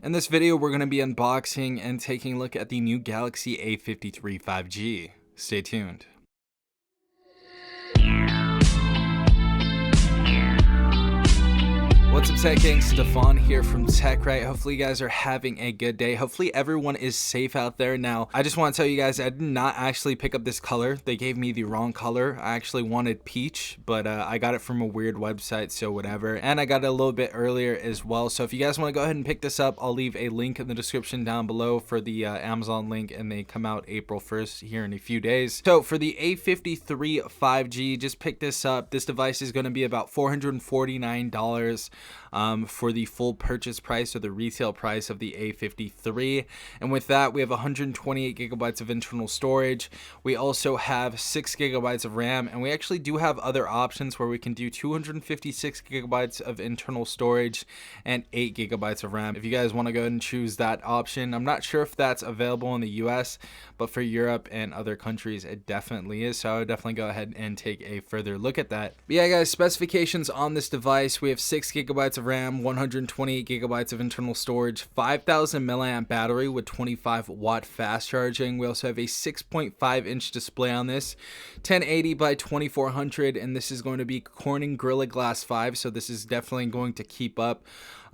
In this video, we're going to be unboxing and taking a look at the new Galaxy A53 5G. Stay tuned. What's up, Tech Gang? Stefan here from TechRight. Hopefully you guys are having a good day. Hopefully everyone is safe out there. Now, I just want to tell you guys, I did not actually pick up this color. They gave me the wrong color. I actually wanted peach, but I got it from a weird website, so whatever. And I got it a little bit earlier as well. So if you guys want to go ahead and pick this up, I'll leave a link in the description down below for the Amazon link, and they come out April 1st here in a few days. So for the A53 5G, just pick this up. This device is going to be about $449. For the full purchase price or the retail price of the A53. And with that, we have 128 gigabytes of internal storage. We also have 6 gigabytes of RAM, and we actually do have other options where we can do 256 gigabytes of internal storage and 8 gigabytes of RAM. If you guys want to go ahead and choose that option, I'm not sure if that's available in the US, but for Europe and other countries, it definitely is. So I would definitely go ahead and take a further look at that. But yeah, guys, specifications on this device: we have 6 gigabytes of RAM, 128 gigabytes of internal storage, 5,000 milliamp battery with 25 watt fast charging. We also have a 6.5 inch display on this, 1080 by 2400, and this is going to be Corning Gorilla Glass 5, so this is definitely going to keep up.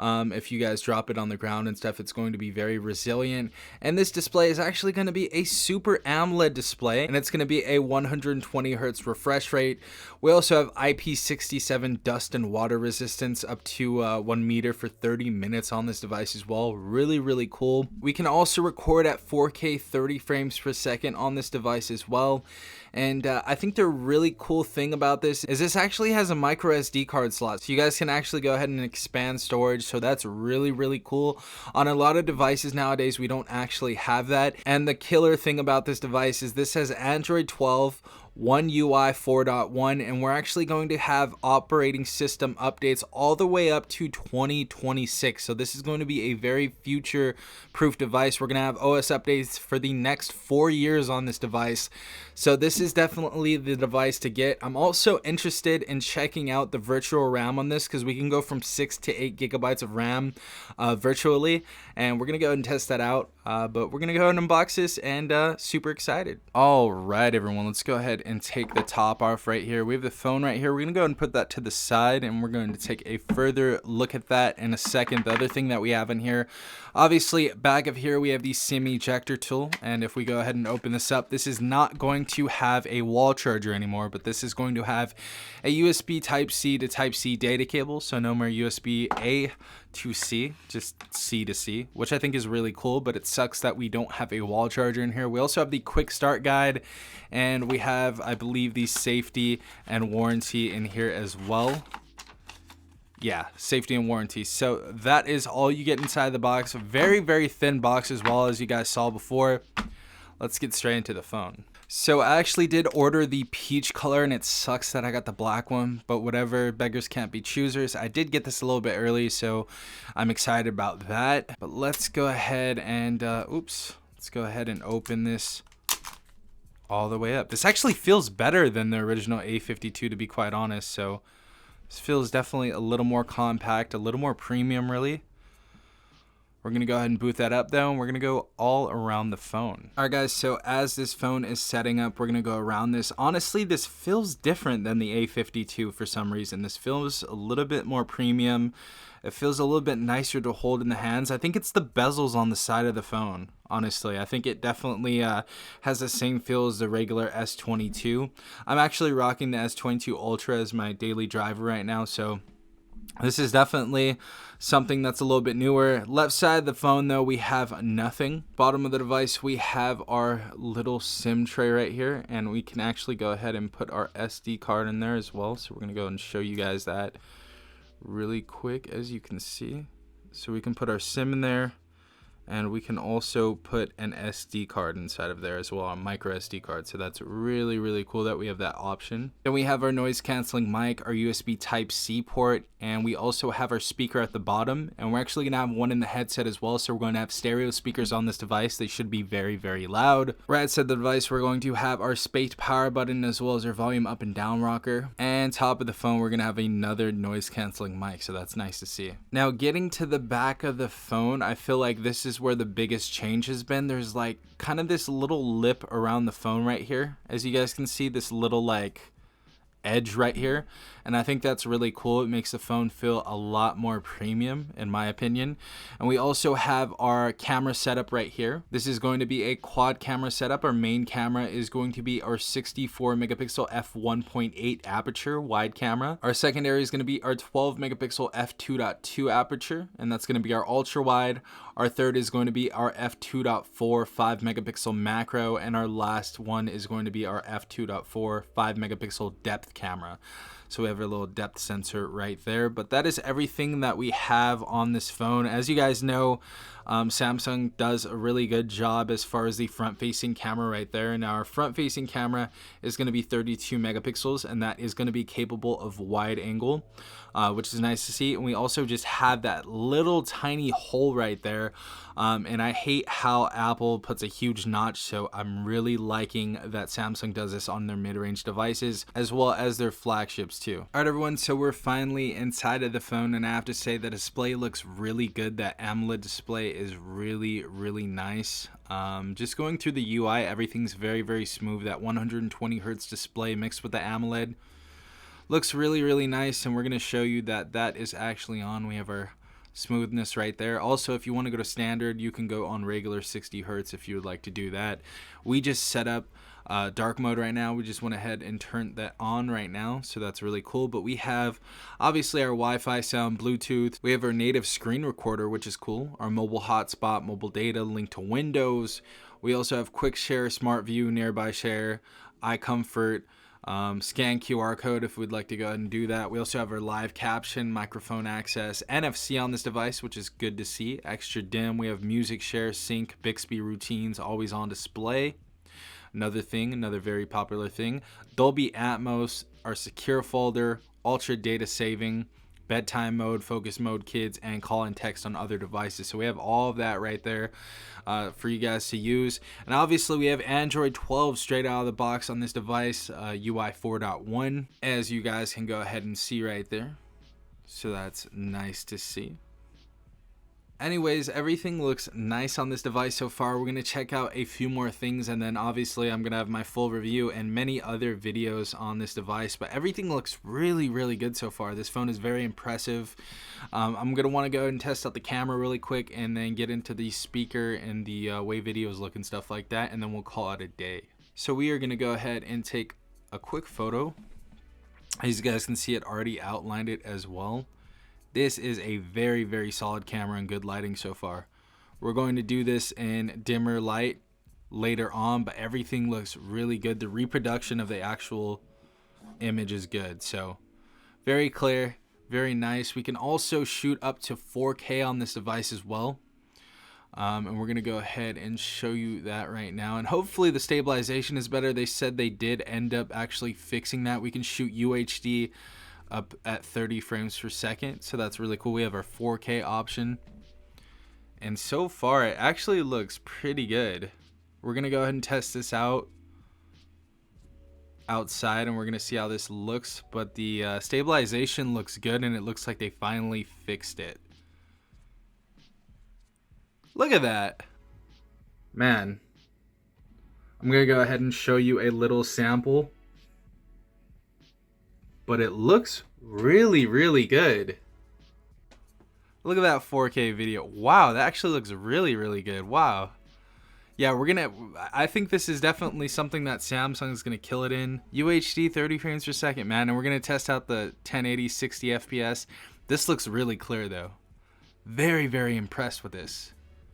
If you guys drop it on the ground and stuff, it's going to be very resilient. And this display is actually going to be a Super AMOLED display, and it's going to be a 120 hertz refresh rate. We also have IP67 dust and water resistance up to 1 meter for 30 minutes on this device as well. Really cool. We can also record at 4K 30 frames per second on this device as well. And I think the really cool thing about this is this actually has a micro SD card slot, so you guys can actually go ahead and expand storage. So that's really cool. On a lot of devices nowadays, we don't actually have that. And the killer thing about this device is this has Android 12, One UI 4.1, and we're actually going to have operating system updates all the way up to 2026. So this is going to be a very future proof device. We're going to have OS updates for the next 4 years on this device. So this is definitely the device to get. I'm also interested in checking out the virtual RAM on this, because we can go from 6 to 8 gigabytes of RAM virtually, and we're going to go ahead and test that out. But we're going to go ahead and unbox this, and super excited. All right, everyone, let's go ahead and take the top off right here. We have the phone right here. We're going to go ahead and put that to the side, and we're going to take a further look at that in a second. The other thing that we have in here, obviously back of here, we have the SIM ejector tool. And if we go ahead and open this up, this is not going to have a wall charger anymore, but this is going to have a USB Type-C to Type-C data cable. So no more USB-A to C, just C to C, which I think is really cool, but it sucks that we don't have a wall charger in here. We also have the quick start guide, and we have, I believe, the safety and warranty in here as well. Yeah, safety and warranty. So that is all you get inside the box. Very thin box as well, as you guys saw before. Let's get straight into the phone. So I actually did order the peach color, and it sucks that I got the black one, but whatever, beggars can't be choosers. I did get this a little bit early, so I'm excited about that. But let's go ahead and let's go ahead and open this all the way up. This actually feels better than the original A52, to be quite honest. So this feels definitely a little more compact, a little more premium, really. We're going to go ahead and boot that up though, and we're going to go all around the phone. All right, guys, so as this phone is setting up, we're going to go around this. Honestly, this feels different than the A52 for some reason. This feels a little bit more premium. It feels a little bit nicer to hold in the hands. I think it's the bezels on the side of the phone, honestly. I think it definitely has the same feel as the regular S22. I'm actually rocking the S22 Ultra as my daily driver right now, so this is definitely something that's a little bit newer. Left side of the phone, though, we have nothing. Bottom of the device, we have our little SIM tray right here, and we can actually go ahead and put our SD card in there as well. So we're going to go and show you guys that really quick, as you can see. So we can put our SIM in there, And we can also put an SD card inside of there as well, a micro SD card. So that's really, really cool that we have that option. Then we have our noise canceling mic, our USB Type-C port, and we also have our speaker at the bottom. And we're actually gonna have one in the headset as well. So we're going to have stereo speakers on this device. They should be very, very loud. Right outside the device, we're going to have our spaced power button as well as our volume up and down rocker. And top of the phone, we're gonna have another noise canceling mic. So that's nice to see. Now getting to the back of the phone, I feel like this is where the biggest change has been. There's like kind of this little lip around the phone right here. As you guys can see, this little like edge right here, and I think that's really cool. It makes the phone feel a lot more premium in my opinion. And we also have our camera setup right here. This is going to be a quad camera setup. Our main camera is going to be our 64 megapixel f1.8 aperture wide camera. Our secondary is going to be our 12 megapixel f2.2 aperture, and that's going to be our ultra wide. Our third is going to be our f2.4 5 megapixel macro, and our last one is going to be our f2.4 5 megapixel depth camera. So we have a little depth sensor right there. But that is everything that we have on this phone. As you guys know, Samsung does a really good job as far as the front facing camera right there. Now our front facing camera is going to be 32 megapixels, and that is going to be capable of wide angle, which is nice to see. And we also just have that little tiny hole right there. And I hate how Apple puts a huge notch, so I'm really liking that Samsung does this on their mid-range devices as well as their flagships too. Alright everyone, so we're finally inside of the phone, and I have to say the display looks really good. That AMOLED display is really, really nice. Just going through the UI, everything's very, very smooth. That 120 hertz display mixed with the AMOLED looks really, really nice, and we're going to show you that that is actually on. We have our smoothness right there. Also, if you want to go to standard, you can go on regular 60 hertz if you would like to do that. We just set up dark mode right now. We just went ahead and turned that on right now, so that's really cool. But we have obviously our Wi-Fi sound, Bluetooth. We have our native screen recorder, which is cool. Our mobile hotspot, mobile data, link to Windows. We also have quick share, smart view, nearby share, iComfort, scan QR code if we'd like to go ahead and do that. We also have our live caption, microphone access, NFC on this device, which is good to see. Extra dim. We have music share, sync, Bixby routines, always on display. Another very popular thing, Dolby Atmos, our secure folder, ultra data saving, bedtime mode, focus mode, kids, and call and text on other devices. So we have all of that right there for you guys to use. And obviously we have Android 12 straight out of the box on this device, UI 4.1, as you guys can go ahead and see right there. So that's nice to see. Anyways, everything looks nice on this device so far. We're going to check out a few more things, and then obviously I'm going to have my full review and many other videos on this device. But everything looks really, really good so far. This phone is very impressive. I'm going to want to go ahead and test out the camera really quick, and then get into the speaker and the way videos look and stuff like that, and then we'll call it a day. So we are going to go ahead and take a quick photo. As you guys can see, it already outlined it as well. This is a very, very solid camera and good lighting so far. We're going to do this in dimmer light later on, but everything looks really good. The reproduction of the actual image is good. So very clear, very nice. We can also shoot up to 4K on this device as well. And we're going to go ahead and show you that right now. And hopefully the stabilization is better. They said they did end up actually fixing that. We can shoot UHD up at 30 frames per second, so that's really cool. We have our 4K option, and so far it actually looks pretty good. We're gonna go ahead and test this out outside, and we're gonna see how this looks. But the stabilization looks good, and it looks like they finally fixed it. Look at that, man. I'm gonna go ahead and show you a little sample, but it looks really, really good. Look at that 4K video. Wow, that actually looks really, really good. Wow. Yeah, I think this is definitely something that Samsung is gonna kill it in. UHD 30 frames per second, man. And we're gonna test out the 1080 60 FPS. This looks really clear though. Very, very impressed with this.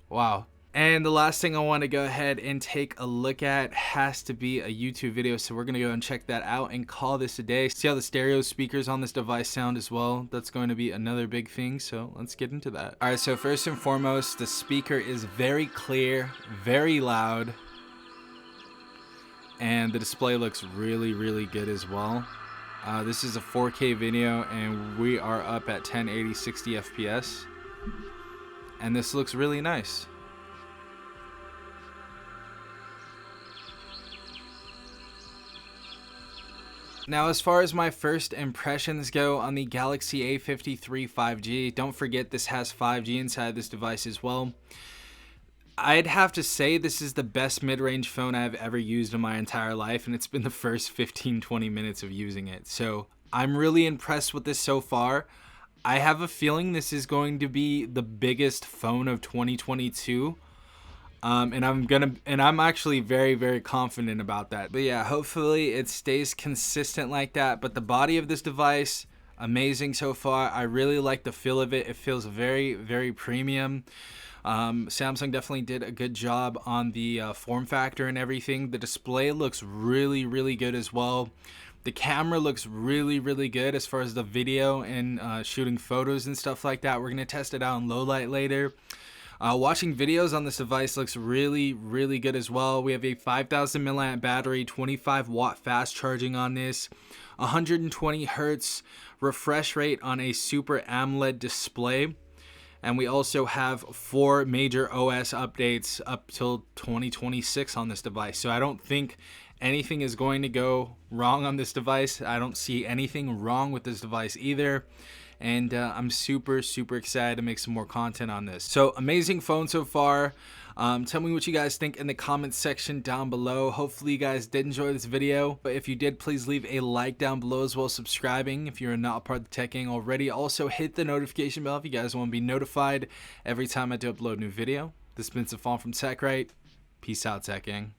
Wow. And the last thing I want to go ahead and take a look at has to be a YouTube video. So we're going to go and check that out and call this a day. See how the stereo speakers on this device sound as well. That's going to be another big thing. So let's get into that. All right, so first and foremost, the speaker is very clear, very loud. And the display looks really, really good as well. This is a 4K video and we are up at 1080 60 FPS. And this looks really nice. Now, as far as my first impressions go on the Galaxy A53 5G, don't forget this has 5G inside this device as well. I'd have to say this is the best mid-range phone I've ever used in my entire life, and it's been the first 15-20 minutes of using it. So I'm really impressed with this so far. I have a feeling this is going to be the biggest phone of 2022. And I'm actually very, very confident about that. But yeah, hopefully it stays consistent like that. But the body of this device, amazing so far. I really like the feel of it. It feels very, very premium. Samsung definitely did a good job on the form factor and everything. The display looks really, really good as well. The camera looks really, really good as far as the video and shooting photos and stuff like that. We're going to test it out in low light later. Watching videos on this device looks really, really good as well. We have a 5,000 milliamp battery, 25 watt fast charging on this, 120 hertz refresh rate on a Super AMOLED display. And we also have 4 major OS updates up till 2026 on this device. So I don't think anything is going to go wrong on this device. I don't see anything wrong with this device either. And I'm super, super excited to make some more content on this. So amazing phone so far. Tell me what you guys think in the comments section down below. Hopefully you guys did enjoy this video. But if you did, please leave a like down below as well as subscribing if you're not part of the Tech Gang already. Also hit the notification bell if you guys want to be notified every time I do upload a new video. This has been Safon from TechRight. Peace out, Tech Gang.